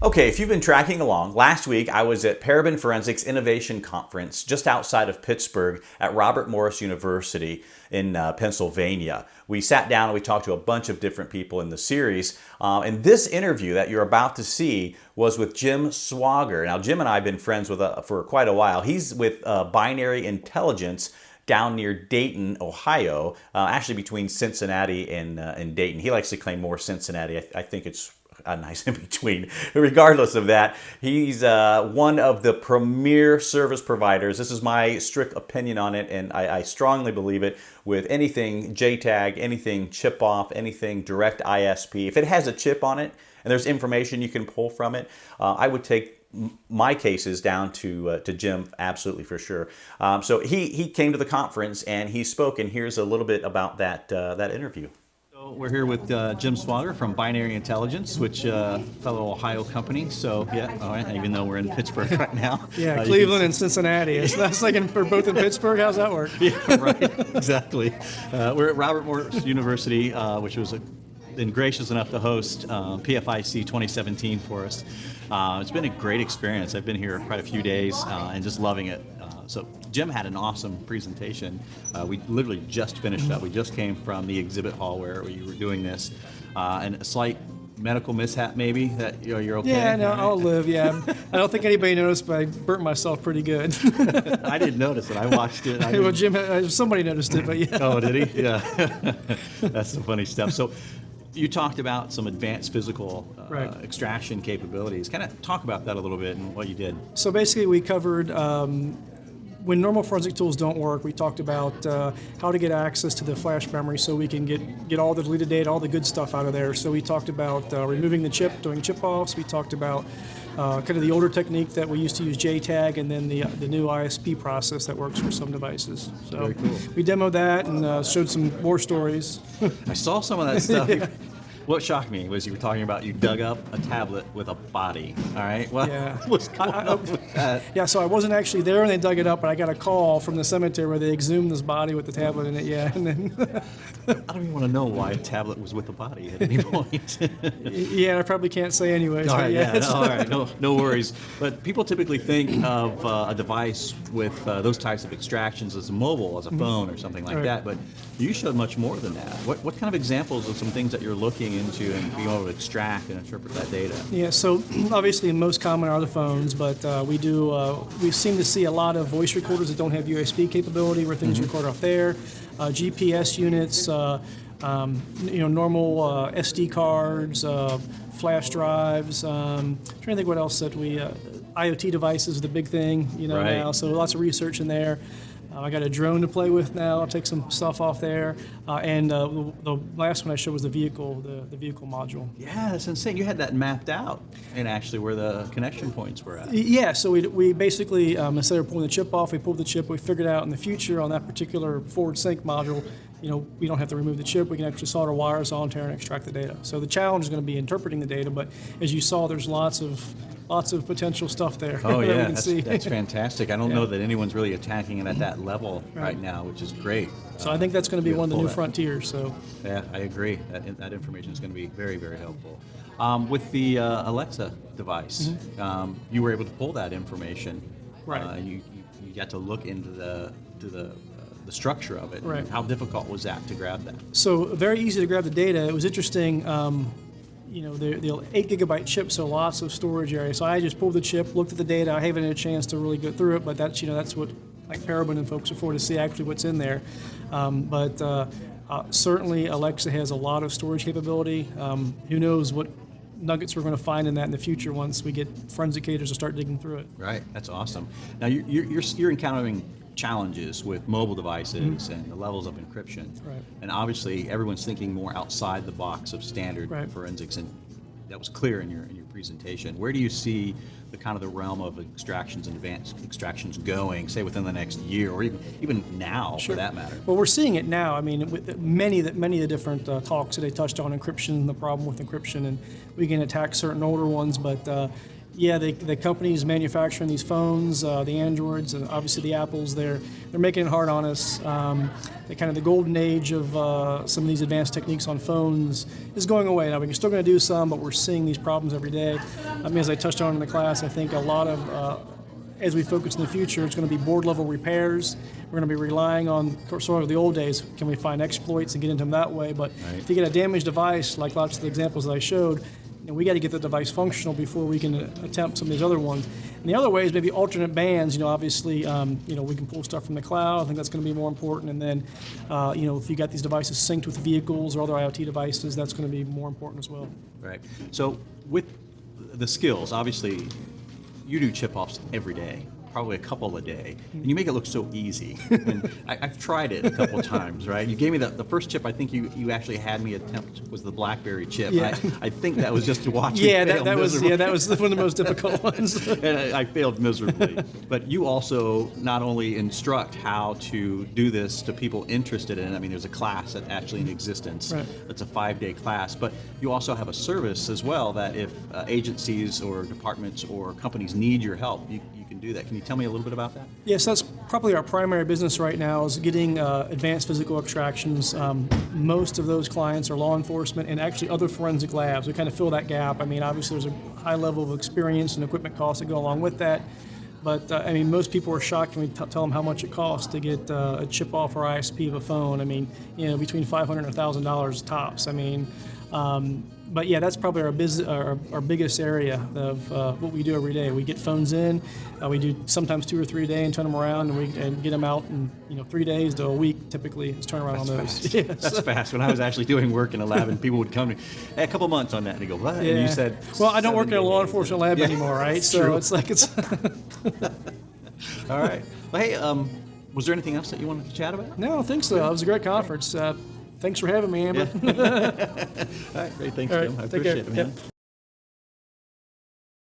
Okay, if you've been tracking along, last week I was at Paraben Forensics Innovation Conference just outside of Pittsburgh at Robert Morris University in Pennsylvania. We sat down and we talked to a bunch of different people in the series. And this interview that you're about to see was with Jim Swager. Now, Jim and I have been friends for quite a while. He's with Binary Intelligence down near Dayton, Ohio, actually between Cincinnati and Dayton. He likes to claim more Cincinnati. I think it's a nice in between. Regardless of that, he's one of the premier service providers. This is my strict opinion on it, and I strongly believe it with anything JTAG, anything chip off, anything direct ISP. If it has a chip on it and there's information you can pull from it, I would take my cases down to Jim, absolutely, for sure. So he came to the conference and he spoke, and here's a little bit about that interview. We're here with Jim Swager from Binary Intelligence, which fellow Ohio company. So yeah, all right, even though we're in Pittsburgh right now. Yeah, Cleveland and Cincinnati. It's like we're both in Pittsburgh. How's that work? Yeah, right. Exactly. We're at Robert Morris University, which was been gracious enough to host PFIC 2017 for us. It's been a great experience. I've been here quite a few days and just loving it. So Jim had an awesome presentation. We literally just finished up. We just came from the exhibit hall where we were doing this, and a slight medical mishap maybe that you're okay. Yeah, no, I'll live. Yeah, I don't think anybody noticed, but I burnt myself pretty good. I didn't notice it. I watched it. Well, Jim, somebody noticed it, but yeah. Oh, did he? Yeah, that's the funny stuff. So. You talked about some advanced physical extraction capabilities. Kind of talk about that a little bit and what you did. So basically we covered when normal forensic tools don't work, we talked about how to get access to the flash memory so we can get all the deleted data, all the good stuff out of there. So we talked about removing the chip, doing chip-offs. We talked about kind of the older technique that we used to use JTAG, and then the new ISP process that works for some devices. So very cool. We demoed that and showed some war stories. I saw some of that stuff. What shocked me was you were talking about you dug up a tablet with a body. All right. Well, yeah. What's going on with that? Yeah. So I wasn't actually there when they dug it up, but I got a call from the cemetery where they exhumed this body with the tablet in it. Yeah. And then I don't even want to know why a tablet was with a body at any point. Yeah, I probably can't say anyways. All right. Yeah. All right. No worries. But people typically think of a device with those types of extractions as mobile, as a phone or something like that. But you showed much more than that. What kind of examples of some things that you're looking into and being able to extract and interpret that data? Yeah, so obviously most common are the phones, but we seem to see a lot of voice recorders that don't have USB capability where things record off there, GPS units, normal SD cards, flash drives. Trying to think what else that we IoT devices is the big thing, now. So lots of research in there. I got a drone to play with now. I'll take some stuff off there. And the last one I showed was the vehicle module. Yeah, that's insane. You had that mapped out and actually where the connection points were at. Yeah, so we basically, instead of pulling the chip off, we pulled the chip. We figured out in the future on that particular forward sync module, we don't have to remove the chip. We can actually solder wires onto there and extract the data. So the challenge is going to be interpreting the data, but as you saw, there's lots of potential stuff there. Oh yeah, that that's fantastic. I don't know that anyone's really attacking it at that level right now, which is great. So I think that's going to be one of the new frontiers. So yeah, I agree. That information is going to be very, very helpful. With the Alexa device, you were able to pull that information. Right. You got to look into the structure of it. Right. How difficult was that to grab that? So very easy to grab the data. It was interesting. The 8 gigabyte chip, so lots of storage area. So I just pulled the chip, looked at the data. I haven't had a chance to really go through it, but that's what like Paraben and folks are for, to see actually what's in there. Certainly Alexa has a lot of storage capability. Who knows what nuggets we're going to find in that in the future once we get forensicators to start digging through it. Right, that's awesome. Now you're encountering challenges with mobile devices and the levels of encryption. Right. And obviously everyone's thinking more outside the box of standard forensics, and that was clear in your presentation. Where do you see the kind of the realm of extractions and advanced extractions going, say within the next year, or even now for that matter? Well, we're seeing it now. I mean, with many of the different talks that they touched on encryption, the problem with encryption, and we can attack certain older ones, but Yeah, the companies manufacturing these phones, the Androids, and obviously the Apples, they're making it hard on us. The golden age of some of these advanced techniques on phones is going away. Now, we're still going to do some, but we're seeing these problems every day. As I touched on in the class, I think a lot of, as we focus in the future, it's going to be board level repairs. We're going to be relying on sort of the old days. Can we find exploits and get into them that way? But if you get a damaged device, like lots of the examples that I showed, we got to get the device functional before we can attempt some of these other ones. And the other way is maybe alternate bands. Obviously, we can pull stuff from the cloud. I think that's going to be more important. And then, if you got these devices synced with vehicles or other IoT devices, that's going to be more important as well. Right. So with the skills, obviously, you do chip-offs every day, probably a couple a day, and you make it look so easy. And I've tried it a couple of times, right? You gave me the first chip I think you actually had me attempt was the BlackBerry chip. Yeah. I think that was just to watch me fail that was miserably. that was one of the most difficult ones. And I failed miserably. But you also not only instruct how to do this to people interested in it. There's a class that's actually in existence. Right. It's a 5-day class. But you also have a service as well that if agencies or departments or companies need your help, you can do that. Can you tell me a little bit about that? Yes, that's probably our primary business right now is getting advanced physical extractions. Most of those clients are law enforcement and actually other forensic labs. We kind of fill that gap. Obviously there's a high level of experience and equipment costs that go along with that. But most people are shocked when we tell them how much it costs to get a chip off or ISP of a phone. Between $500 and $1,000 tops. But yeah, that's probably our biggest area of what we do every day. We get phones in, we do sometimes 2 or 3 a day and turn them around, and get them out in 3 days to a week typically is turnaround on those. Fast. Yes. That's fast. When I was actually doing work in a lab and people would come to me, hey, a couple months on that, and they go, what? Yeah. And you said, well, I don't work in a 7 law days. enforcement lab anymore, right? That's So true. it's like it's. All right. Well, hey, was there anything else that you wanted to chat about? No, I don't think so. It was a great conference. Thanks for having me, Amber. All right, great. Thanks, All right, Jim. I take care. appreciate it, man. Yep.